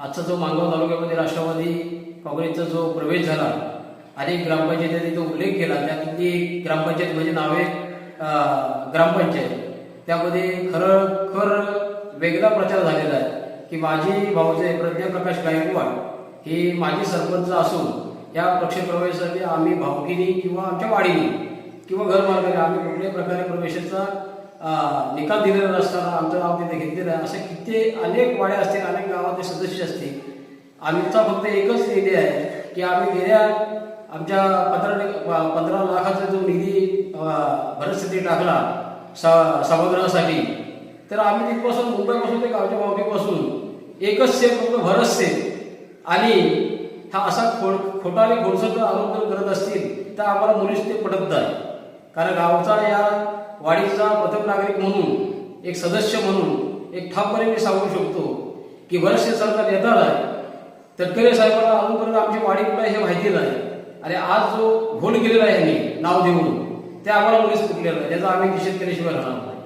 आजचा जो मानगाव तालुक्यामध्ये राष्ट्रवादी काँग्रेसचा जो प्रवेश झाला, अनेक ग्रामपंचायतीने तो उल्लेख केला. त्यातली ग्रामपंचायत म्हणजे नावे ग्रामपंचायत. त्यामध्ये खर वेगळा प्रचार झालेला आहे की माझी भाऊजे प्रज्ञाप्रकाश गायकवाड हे माजी सरपंच असून या पक्ष प्रवेशासाठी आम्ही भावकीने किंवा आमच्या वाडीने किंवा घरमालकाने आम्ही कुठल्याही प्रकारे प्रवेशाचा निकाल दिलेला नसताना आमचं नाव तिथे घेतलेलं आहे. असे किती अनेक वाड्या असतील, अनेक गावातले सदस्य असतील. आमचा फक्त एकच निधी आहे की आम्ही गेल्या आमच्या 15 लाखाचा जो निधी भरतसाठी टाकला सभागृहासाठी, तर आम्ही तिथपासून मुंबईपासून ते गावच्या बावकीपासून एकच सेट फक्त भरत सेट आणि हा असा खोटाने खोडसर जर आरोप करत असतील तर आम्हाला मुलीच ते पटत नाही. कारण गावचा या वाडीचा प्रथम नागरिक म्हणून, एक सदस्य म्हणून एक ठामपणे मी सांगू शकतो की भरतशेठ सरकार येणार आहे. तटकरे साहेबांना अजूनपर्यंत आमची वाडी कुठं हे माहिती नाही आणि आज जो घोल केलेला आहे यांनी नाव देऊन ते आम्हाला मुलीच फुटलेलं आहे. त्याचा आम्ही निषेध केल्याशिवाय राहणार नाही.